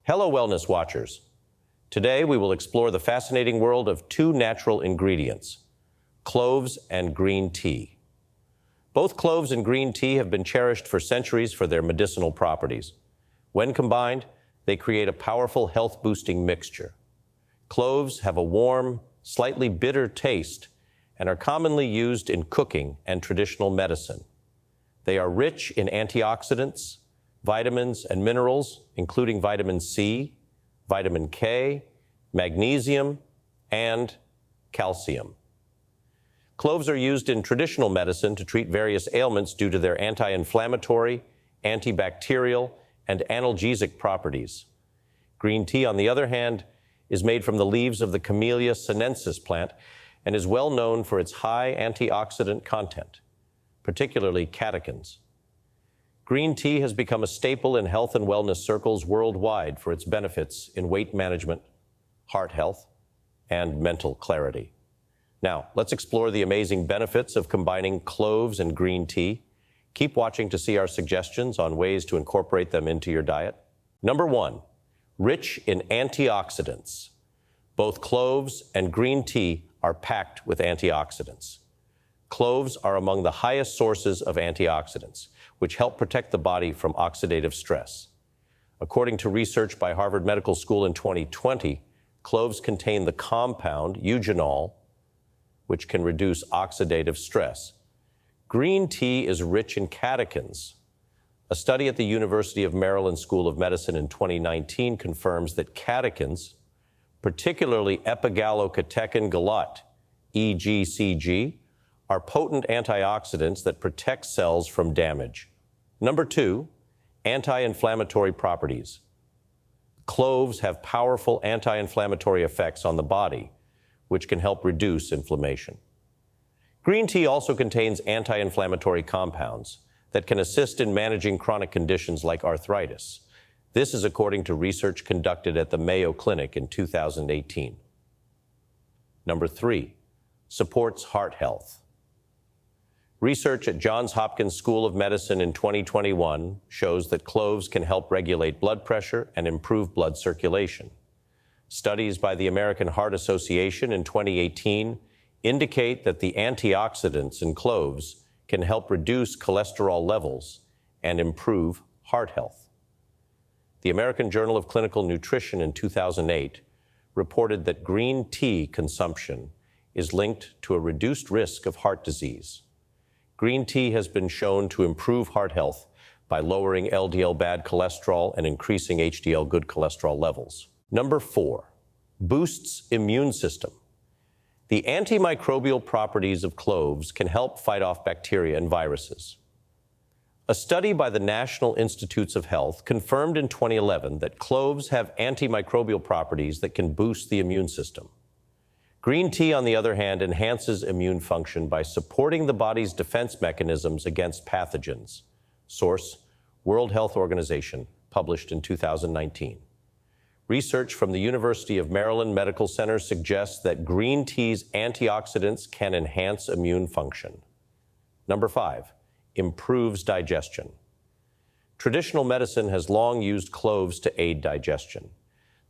Hello, Wellness Watchers. Today we will explore the fascinating world of two natural ingredients, cloves and green tea. Both cloves and green tea have been cherished for centuries for their medicinal properties. When combined, they create a powerful health-boosting mixture. Cloves have a warm, slightly bitter taste and are commonly used in cooking and traditional medicine. They are rich in antioxidants, vitamins and minerals, including vitamin C, vitamin K, magnesium, and calcium. Cloves are used in traditional medicine to treat various ailments due to their anti-inflammatory, antibacterial, and analgesic properties. Green tea, on the other hand, is made from the leaves of the Camellia sinensis plant and is well known for its high antioxidant content, particularly catechins. Green tea has become a staple in health and wellness circles worldwide for its benefits in weight management, heart health, and mental clarity. Now, let's explore the amazing benefits of combining cloves and green tea. Keep watching to see our suggestions on ways to incorporate them into your diet. Number 1, rich in antioxidants. Both cloves and green tea are packed with antioxidants. Cloves are among the highest sources of antioxidants, which help protect the body from oxidative stress. According to research by Harvard Medical School in 2020, cloves contain the compound eugenol, which can reduce oxidative stress. Green tea is rich in catechins. A study at the University of Maryland School of Medicine in 2019 confirms that catechins, particularly epigallocatechin galat, EGCG, are potent antioxidants that protect cells from damage. Number 2, anti-inflammatory properties. Cloves have powerful anti-inflammatory effects on the body, which can help reduce inflammation. Green tea also contains anti-inflammatory compounds that can assist in managing chronic conditions like arthritis. This is according to research conducted at the Mayo Clinic in 2018. Number 3, supports heart health. Research at Johns Hopkins School of Medicine in 2021 shows that cloves can help regulate blood pressure and improve blood circulation. Studies by the American Heart Association in 2018 indicate that the antioxidants in cloves can help reduce cholesterol levels and improve heart health. The American Journal of Clinical Nutrition in 2008 reported that green tea consumption is linked to a reduced risk of heart disease. Green tea has been shown to improve heart health by lowering LDL bad cholesterol and increasing HDL good cholesterol levels. Number 4, boosts immune system. The antimicrobial properties of cloves can help fight off bacteria and viruses. A study by the National Institutes of Health confirmed in 2011 that cloves have antimicrobial properties that can boost the immune system. Green tea, on the other hand, enhances immune function by supporting the body's defense mechanisms against pathogens. Source: World Health Organization, published in 2019. Research from the University of Maryland Medical Center suggests that green tea's antioxidants can enhance immune function. Number 5, improves digestion. Traditional medicine has long used cloves to aid digestion.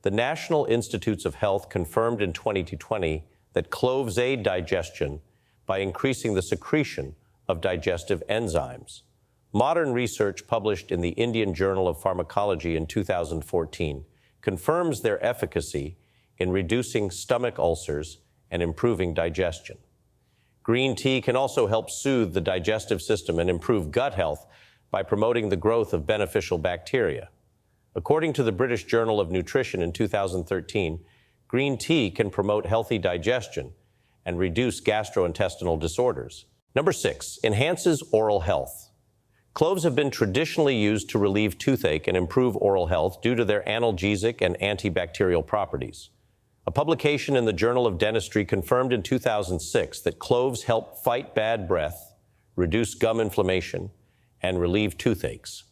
The National Institutes of Health confirmed in 2020 that cloves aid digestion by increasing the secretion of digestive enzymes. Modern research published in the Indian Journal of Pharmacology in 2014 confirms their efficacy in reducing stomach ulcers and improving digestion. Green tea can also help soothe the digestive system and improve gut health by promoting the growth of beneficial bacteria. According to the British Journal of Nutrition in 2013, green tea can promote healthy digestion and reduce gastrointestinal disorders. Number 6, enhances oral health. Cloves have been traditionally used to relieve toothache and improve oral health due to their analgesic and antibacterial properties. A publication in the Journal of Dentistry confirmed in 2006 that cloves help fight bad breath, reduce gum inflammation, and relieve toothaches.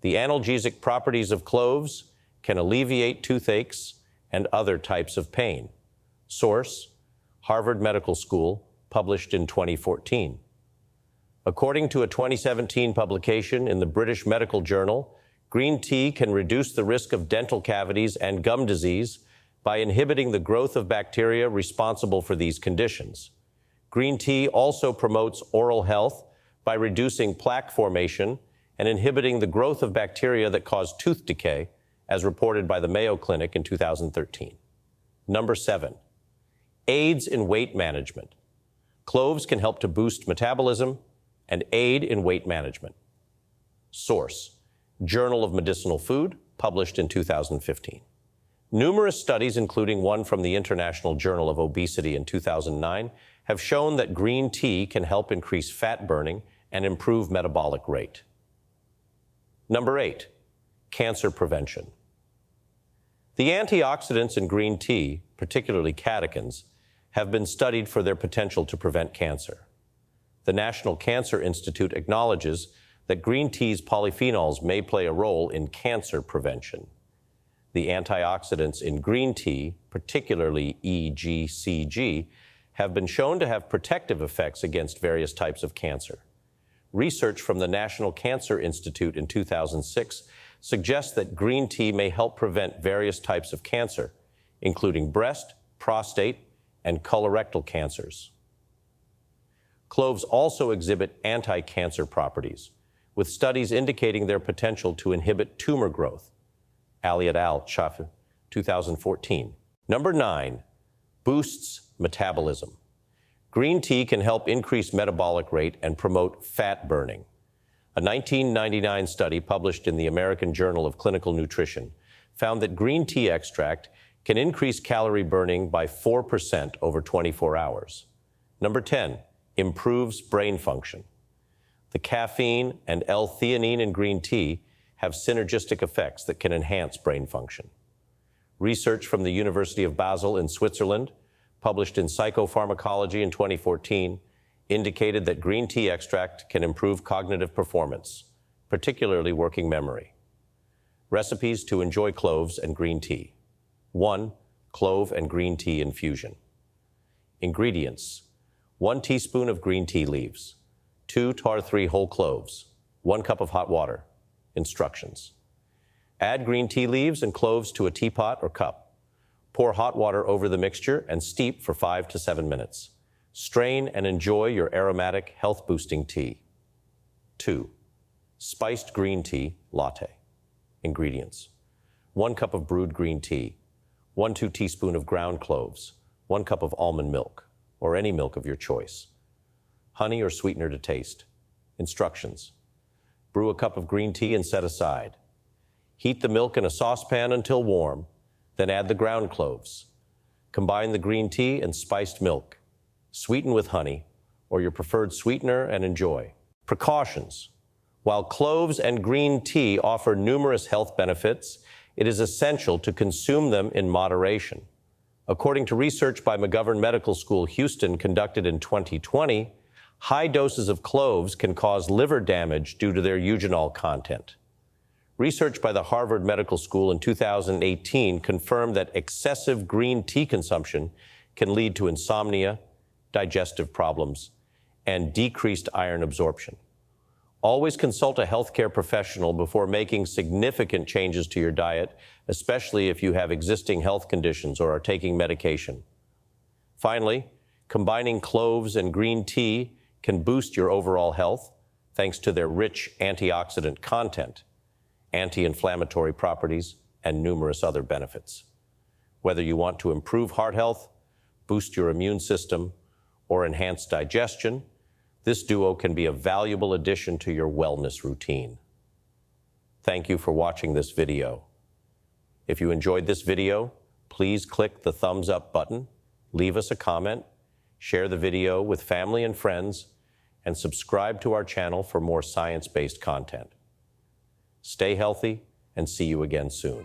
The analgesic properties of cloves can alleviate toothaches and other types of pain. Source: Harvard Medical School, published in 2014. According to a 2017 publication in the British Medical Journal, Green tea can reduce the risk of dental cavities and gum disease by inhibiting the growth of bacteria responsible for these conditions. Green tea also promotes oral health by reducing plaque formation and inhibiting the growth of bacteria that cause tooth decay, as reported by the Mayo Clinic in 2013. Number 7, aids in weight management. Cloves can help to boost metabolism and aid in weight management. Source: Journal of Medicinal Food, published in 2015. Numerous studies, including one from the International Journal of Obesity in 2009, have shown that green tea can help increase fat burning and improve metabolic rate. Number 8, cancer prevention. The antioxidants in green tea, particularly catechins, have been studied for their potential to prevent cancer. The National Cancer Institute acknowledges that green tea's polyphenols may play a role in cancer prevention. The antioxidants in green tea, particularly EGCG, have been shown to have protective effects against various types of cancer. Research from the National Cancer Institute in 2006 suggests that green tea may help prevent various types of cancer, including breast, prostate, and colorectal cancers. Cloves also exhibit anti-cancer properties, with studies indicating their potential to inhibit tumor growth. Ali et al., 2014. Number 9, boosts metabolism. Green tea can help increase metabolic rate and promote fat burning. A 1999 study published in the American Journal of Clinical Nutrition found that green tea extract can increase calorie burning by 4% over 24 hours. Number 10, improves brain function. The caffeine and L-theanine in green tea have synergistic effects that can enhance brain function. Research from the University of Basel in Switzerland, published in Psychopharmacology in 2014, indicated that green tea extract can improve cognitive performance, particularly working memory. Recipes to enjoy cloves and green tea. 1, clove and green tea infusion. Ingredients: 1 teaspoon of green tea leaves, 2 tar-3 whole cloves, 1 cup of hot water. Instructions: add green tea leaves and cloves to a teapot or cup. Pour hot water over the mixture and steep for 5 to 7 minutes. Strain and enjoy your aromatic, health-boosting tea. 2, spiced green tea latte. Ingredients: 1 cup of brewed green tea, 1-2 teaspoon of ground cloves, 1 cup of almond milk, or any milk of your choice. Honey or sweetener to taste. Instructions: brew a cup of green tea and set aside. Heat the milk in a saucepan until warm, then add the ground cloves. Combine the green tea and spiced milk. Sweeten with honey or your preferred sweetener and enjoy. Precautions: while cloves and green tea offer numerous health benefits, it is essential to consume them in moderation. According to research by McGovern Medical School, Houston, conducted in 2020, high doses of cloves can cause liver damage due to their eugenol content. Research by the Harvard Medical School in 2018 confirmed that excessive green tea consumption can lead to insomnia, digestive problems, and decreased iron absorption. Always consult a healthcare professional before making significant changes to your diet, especially if you have existing health conditions or are taking medication. Finally, combining cloves and green tea can boost your overall health thanks to their rich antioxidant content, anti-inflammatory properties, and numerous other benefits. Whether you want to improve heart health, boost your immune system, or enhance digestion, this duo can be a valuable addition to your wellness routine. Thank you for watching this video. If you enjoyed this video, please click the thumbs up button, leave us a comment, share the video with family and friends, and subscribe to our channel for more science-based content. Stay healthy and see you again soon.